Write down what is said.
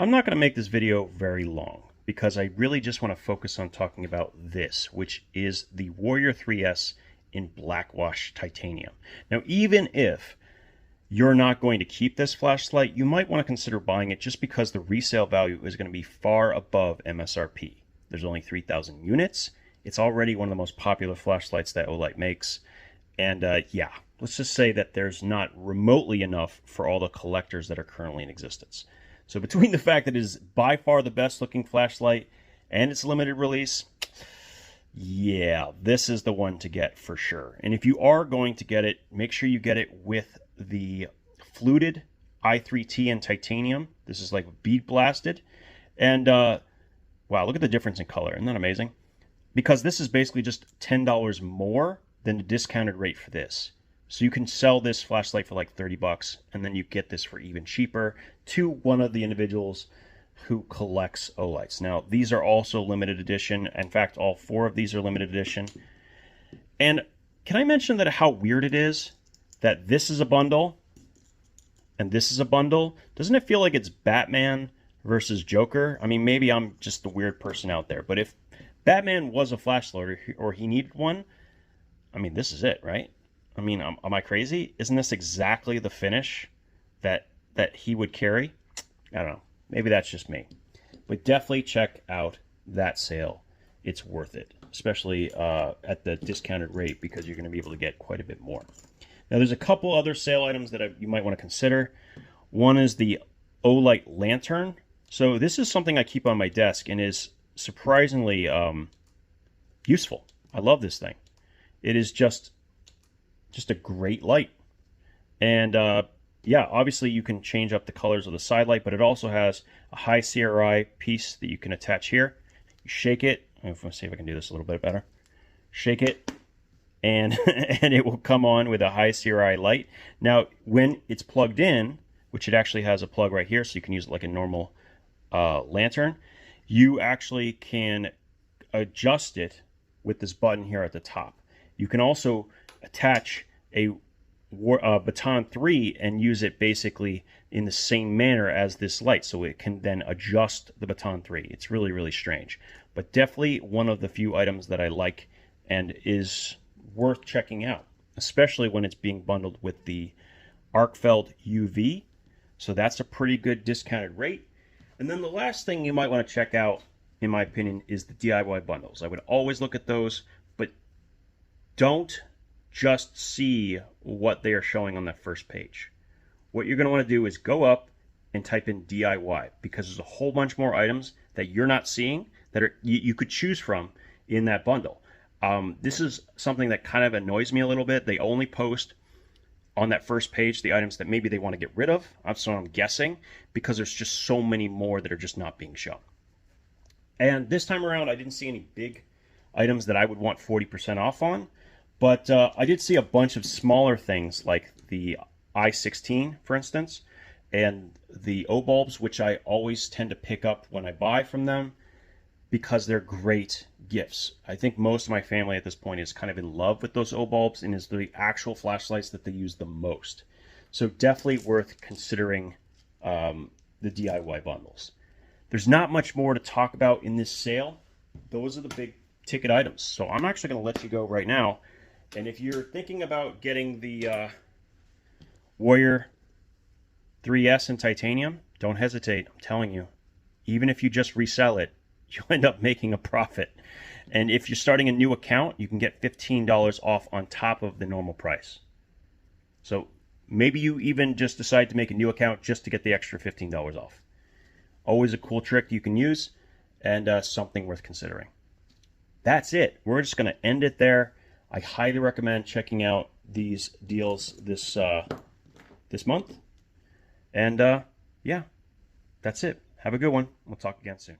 I'm not going to make this video very long because I really just want to focus on talking about this, which is the Warrior 3S in Blackwash Titanium. Now, even if you're not going to keep this flashlight, you might want to consider buying it just because the resale value is going to be far above MSRP. There's only 3,000 units. It's already one of the most popular flashlights that Olight makes. And yeah, let's just say that there's not remotely enough for all the collectors that are currently in existence. So between the fact that it is by far the best looking flashlight and its limited release, yeah, this is the one to get for sure. And if you are going to get it, make sure you get it with the fluted i3T in titanium. This is like bead blasted. And wow, look at the difference in color. Isn't that amazing? Because this is basically just $10 more than the discounted rate for this. So you can sell this flashlight for like 30 bucks, and then you get this for even cheaper to one of the individuals who collects Olights. Now, these are also limited edition. In fact, all 4 of these are limited edition. And can I mention that how weird it is that this is a bundle and this is a bundle? Doesn't it feel like it's Batman versus Joker? I mean, maybe I'm just the weird person out there, but if Batman was a flashlight or he needed one, I mean, this is it, right? I mean, am I crazy? Isn't this exactly the finish that he would carry? I don't know. Maybe that's just me. But definitely check out that sale. It's worth it, especially at the discounted rate, because you're going to be able to get quite a bit more. Now, there's a couple other sale items that you might want to consider. One is the Olight lantern. So this is something I keep on my desk and is surprisingly useful. I love this thing. It is just a great light. And yeah, obviously you can change up the colors of the side light, but it also has a high CRI piece that you can attach here. You shake it. Let's see if I can do this a little bit better. Shake it, and and it will come on with a high CRI light. Now, when it's plugged in, which it actually has a plug right here, so you can use it like a normal lantern, you actually can adjust it with this button here at the top. You can also attach a Baton 3 and use it basically in the same manner as this light, so it can then adjust the Baton 3. It's really, really strange, but definitely one of the few items that I like and is worth checking out, especially when it's being bundled with the Arcfeld UV. So that's a pretty good discounted rate. And then the last thing you might want to check out, in my opinion, is the DIY bundles. I would always look at those, but don't just see what they are showing on that first page. What you're going to want to do is go up and type in DIY, because there's a whole bunch more items that you're not seeing that you could choose from in that bundle. This is something that kind of annoys me a little bit. They only post on that first page the items that maybe they want to get rid of. So I'm guessing, because there's just so many more that are just not being shown. And this time around, I didn't see any big items that I would want 40% off on. But I did see a bunch of smaller things like the i16, for instance, and the O-bulbs, which I always tend to pick up when I buy from them because they're great gifts. I think most of my family at this point is kind of in love with those O-bulbs and is the actual flashlights that they use the most. So definitely worth considering the DIY bundles. There's not much more to talk about in this sale. Those are the big ticket items. So I'm actually going to let you go right now. And if you're thinking about getting the Warrior 3S in titanium, don't hesitate. I'm telling you, even if you just resell it, you'll end up making a profit. And if you're starting a new account, you can get $15 off on top of the normal price. So maybe you even just decide to make a new account just to get the extra $15 off. Always a cool trick you can use, and something worth considering. That's it. We're just going to end it there. I highly recommend checking out these deals this month. And yeah, that's it. Have a good one. We'll talk again soon.